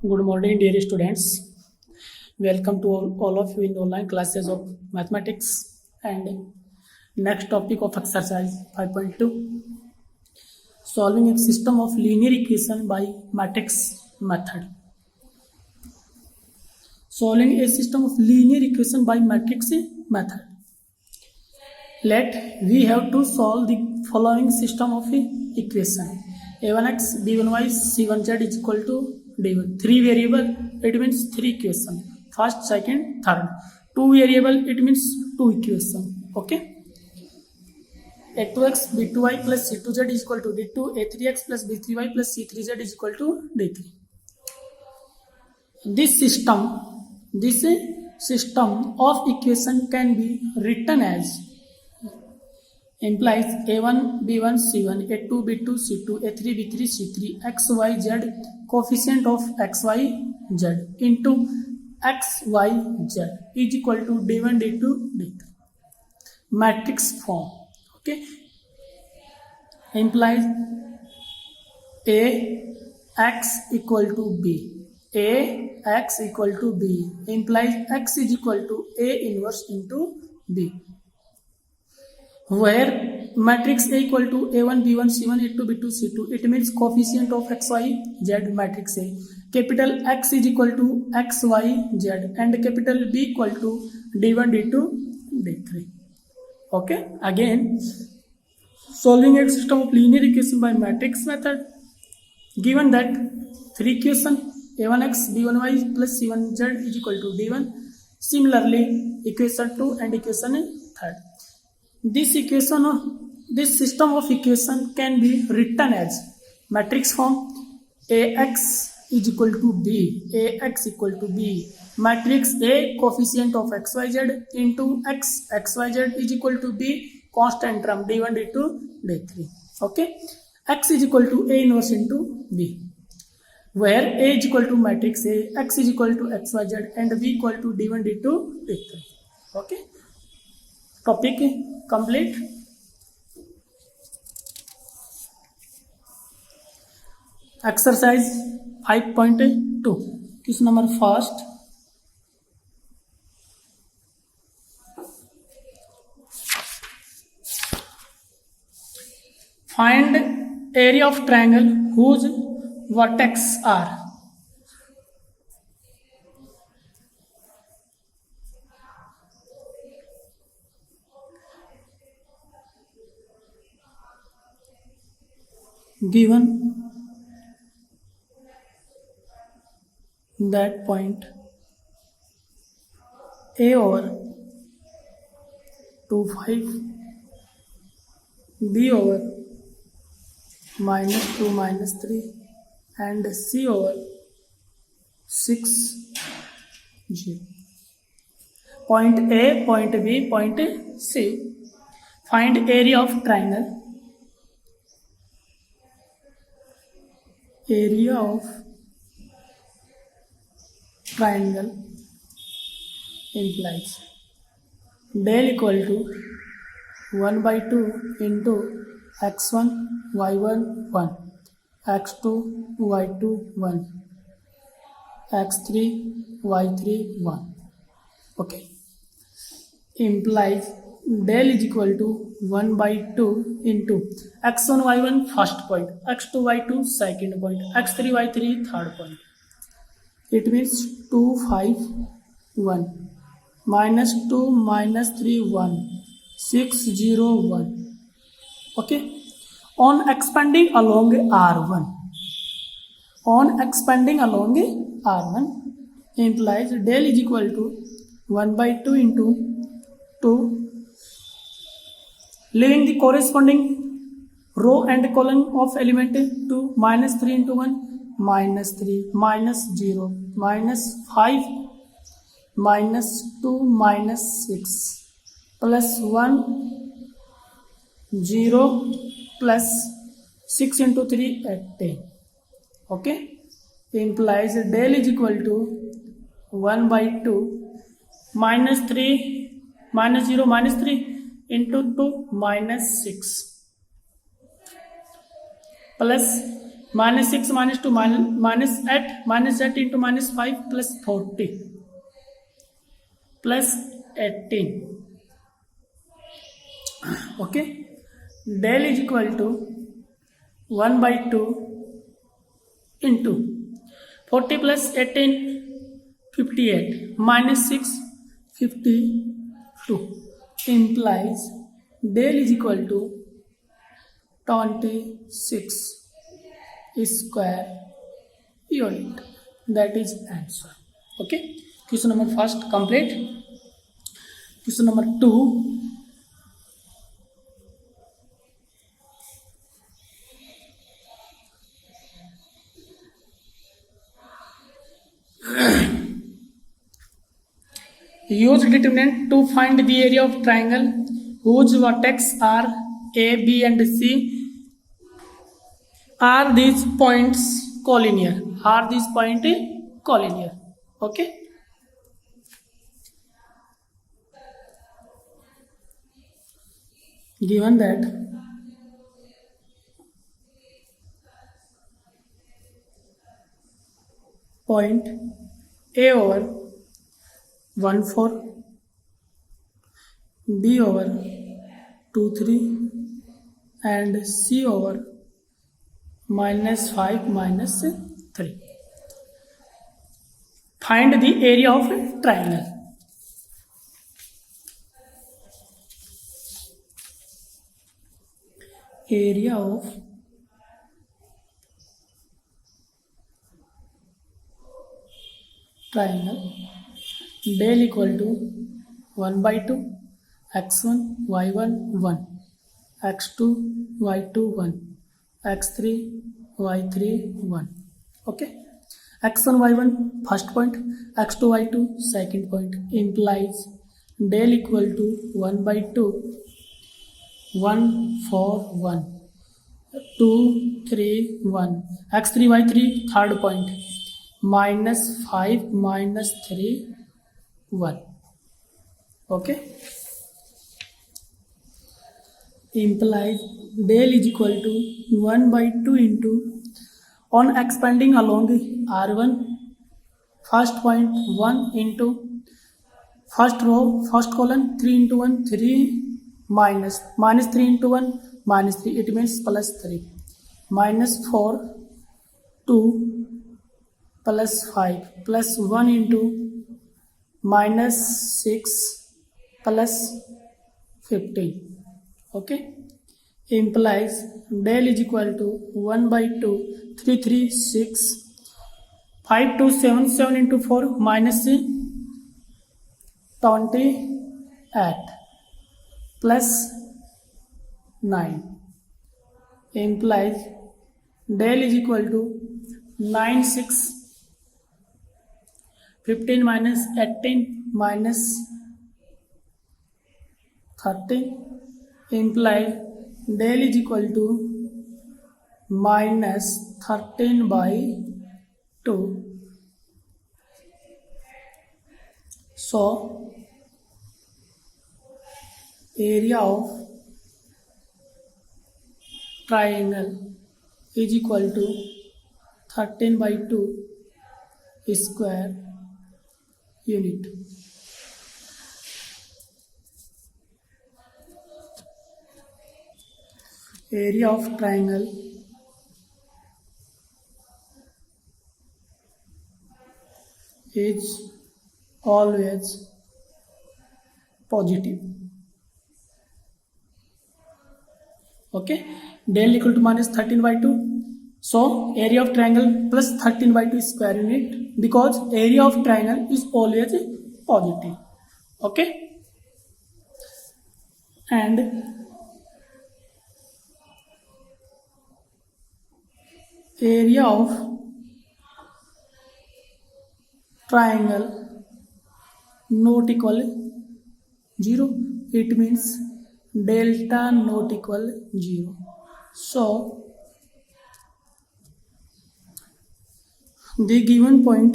Good morning, dear students. Welcome to all of you in the online classes of mathematics and next topic of exercise 5.2 solving a system of linear equation by matrix method. Solving a system of linear equation by matrix method. Let we have to solve the following system of equation. a1x, b1y, c1z is equal to d1. 3 variable, it means 3 equation. First, second, third. 2 variable, it means 2 equation. Okay. a2x, b2y plus c2z is equal to d2. a3x plus b3y plus c3z is equal to d3. This system of equation can be written as implies a1 b1 c1 a2 b2 c2 a3 b3 c3 x y z coefficient of x y z into x y z is equal to d1 d2 d3 matrix form. Okay, implies a x equal to b, a x equal to b implies x is equal to a inverse into b, where matrix A equal to A1, B1, C1, A2, B2, C2. It means coefficient of X, Y, Z matrix A. Capital X is equal to X, Y, Z and capital B equal to D1, D2, D3. Okay. Again, solving a system of linear equation by matrix method. Given that 3 equation A1x, B1y plus C1z is equal to D1. Similarly, equation 2 and equation 3. This system of equation can be written as matrix form ax is equal to b, ax equal to b, matrix A coefficient of xyz into xyz is equal to b, constant term d1 d2 d3. Okay, x is equal to a inverse into b, where a is equal to matrix A, x is equal to xyz and b equal to d1 d2 d3. Okay, topic complete. Exercise 5.2 question number first. Find area of triangle whose vertex are given that point A over 2 5, B over -2 -3 and C over 6 0. Point A, point B, point C. Find area of triangle. Area of triangle implies del equal to 1 by 2 into x1 y1 1 x2 y2 1 x3 y3 1. Okay, implies del is equal to 1 by 2 into x1 y1 first point, x2 y2 second point, x3 y3 third point. It means 2 5 1 -2 -3 1 6 0 1. Okay, on expanding along R1, implies del is equal to 1 by 2 into 2, leaving the corresponding row and column of element to -3 into 1 -3 -0 -5 -2 -6 plus 1 0 plus 6 into 3 8. Okay, implies del is equal to 1 by 2 -3 -0 -3 into 2 -6 plus -6 -2 -8 -8 into -5 plus 40 plus 18. Okay, del is equal to 1 by 2 into 40 plus 18 58 minus 6 52 implies del is equal to 26 square unit. That is answer. Okay, question number first complete. Question number 2. Use determinant to find the area of triangle whose vertex are A, B and C. Are these points collinear? Are these points collinear? Okay. Given that point A over 1 4, B over 2 3 and C over -5 -3. Find the area of a triangle. Area of triangle. Del equal to 1 by 2 x1 y1 1 x2 y2 1 x3 y3 1. Okay, x1 y1 first point, x2 y2 second point, implies del equal to 1 by 2 1 4 1 2 3 1 x3 y3 third point -5 -3 1. Okay, implies del is equal to 1 by 2 into, on expanding along R1 first point 1 into first row first column 3 into 1 3 minus -3 into 1 -3, it means +3 -4 2 plus 5 plus 1 into -6 plus 15. Okay, implies del is equal to 1 by 2 3 3 6 5 2 7 7 into 4 -28 plus 9, implies del is equal to 9 6 15 minus 18 minus 13, implies del is equal to -13 by 2. So area of triangle is equal to 13 by 2 square unit. Area of triangle is always positive. Okay, del equal to -13 by 2. So area of triangle plus 13 by 2 square unit, because area of triangle is always positive. Okay, and area of triangle not equal 0, it means delta not equal 0. So the given point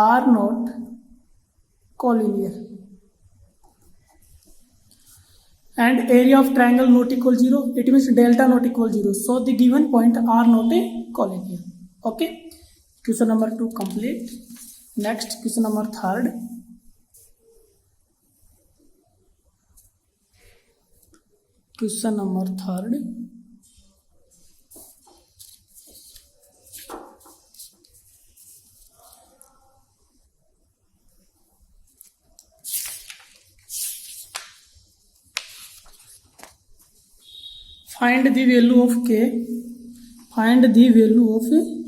are not collinear. and area of triangle not equal 0, it means delta not equal 0, so the given point are not a collinear. Okay, question number 2 complete. Next question number 3. Question number 3. Find the value of k. Find the value of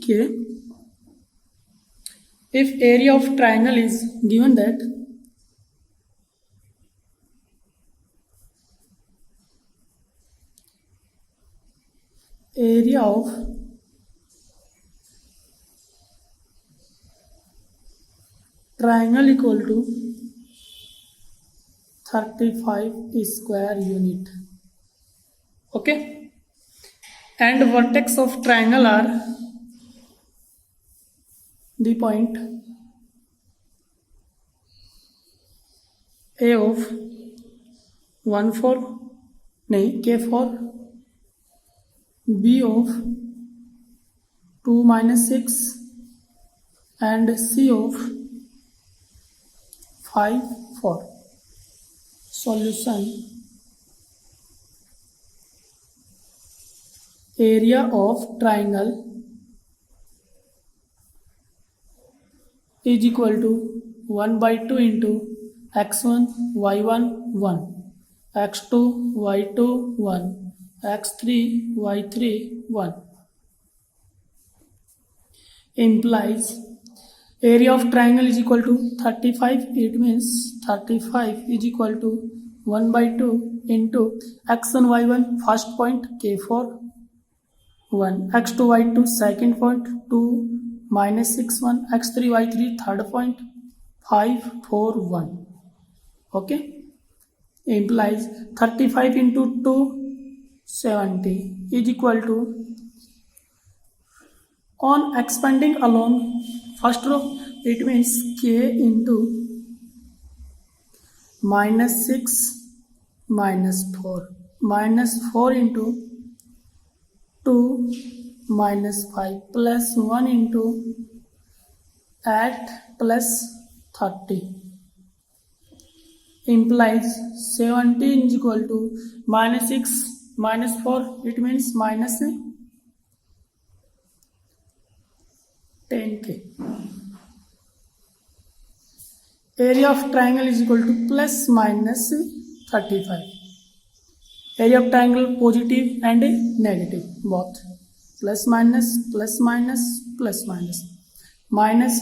k if area of triangle is given that area of triangle equal to 35 square unit. Okay, and vertex of triangle are the point A of 1 4 k 4, B of 2 minus 6, and C of 5 4. Solution: area of triangle is equal to 1 by 2 into x1 y1 1, x2 y2 1, x3 y3 1, implies area of triangle is equal to 35. It means 35 is equal to 1 by 2 into x1 y1 first point k4 1, x2 y2 second point 2 minus 6 1, x3 y3 third point 5 4 1. Okay, implies 35 into 2 70 is equal to, on expanding along first row, it means k into minus 6 minus 4 into 2 minus 5 plus 1 into 8 plus 30, implies 17 is equal to minus 6 minus 4, it means minus 10k. Area of triangle is equal to plus minus 35. Area of triangle positive and negative both, plus minus plus minus plus minus, minus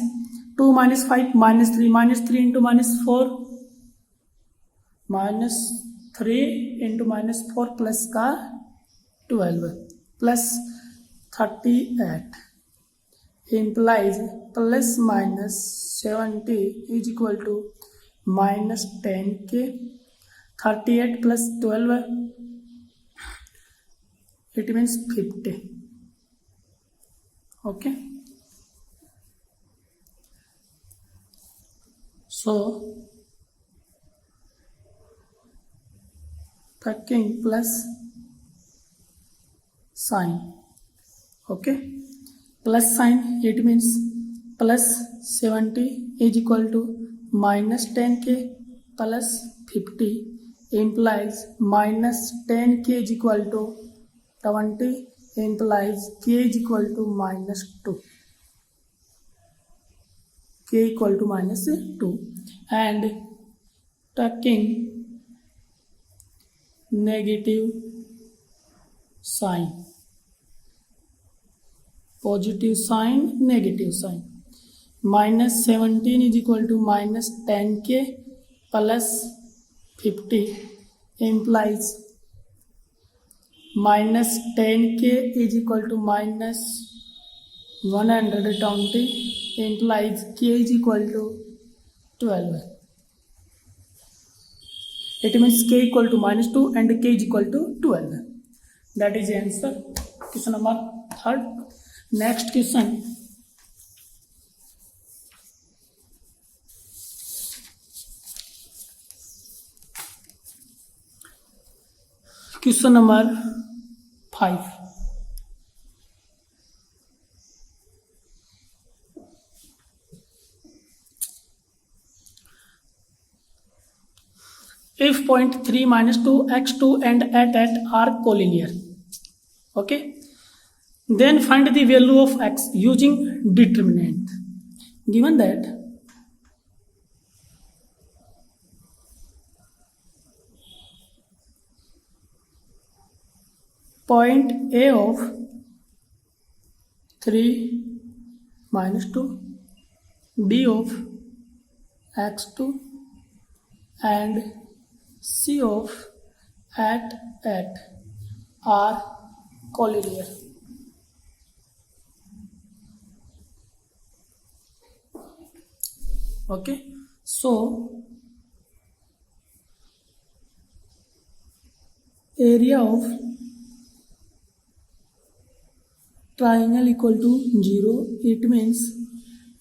2 minus 5 minus 3, minus 3 into minus 4, minus 3 into minus 4 plus का 12 plus 38, implies plus minus 70 is equal to minus 10k. 38 plus 12, it means 50. Okay, so taking plus sign. Okay, plus sign, it means plus 70 is equal to minus 10k plus 50, implies minus 10k is equal to 20, implies k is equal to minus 2. K equal to minus 2, and taking negative sign, positive sign, negative sign, minus 17 is equal to minus 10k plus 50, implies minus 10k is equal to minus 120, implies k is equal to 12. It means k equal to minus 2 and k is equal to 12. That is the answer. Question number 3. Next question. Question number 5. If point 3 minus 2 x2 and at are collinear, okay, then find the value of x using determinant. Given that point A of 3 minus 2, B of x2 and C of at are collinear. Okay, so area of triangle equal to 0, it means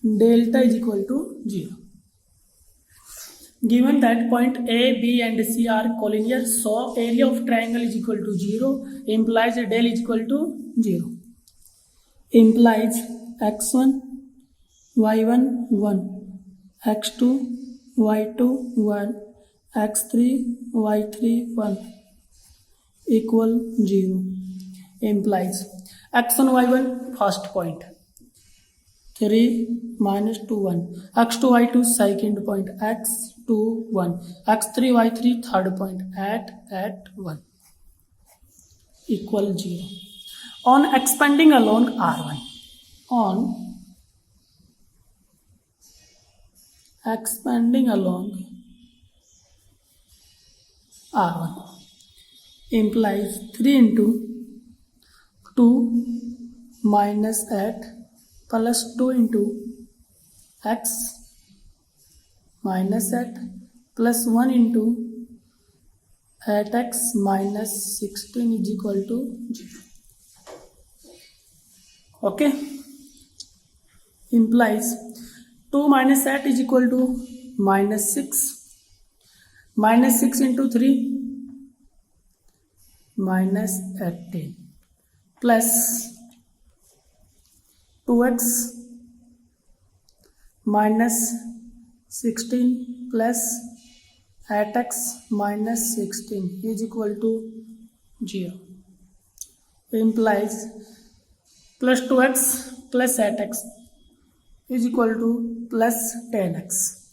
delta is equal to 0. Given that point A, B and C are collinear, so area of triangle is equal to 0 implies del is equal to 0. Implies x1, y1, 1, x2, y2, 1, x3, y3, 1 equal 0. Implies x1, y1 first point, 3 minus 2, 1, x2, y2 second point, x2, 1, x3, y3 third point, at 1 equal 0. On expanding along R1, on expanding along R1 implies 3 into 2 minus at plus 2 into x minus at plus 1 into at x minus 16 is equal to 0. Okay, implies 2 minus at is equal to minus 6, minus 6 into 3 minus 18 plus 2x minus 16 plus at x minus 16 is equal to 0. Implies plus 2x plus at x is equal to plus 10x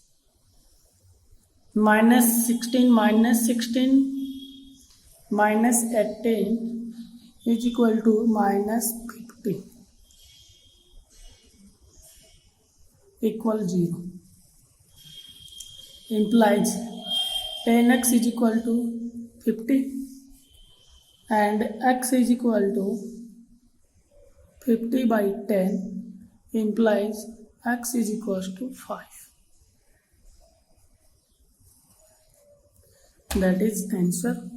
minus 16 minus 16 minus 18 is equal to minus 50 equal 0. Implies 10x is equal to 50 and x is equal to 50 by 10 implies x is equal to 5. That is answer.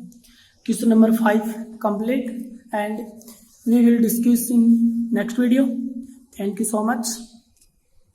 Question number 5 complete, and we will discuss in next video. Thank you so much.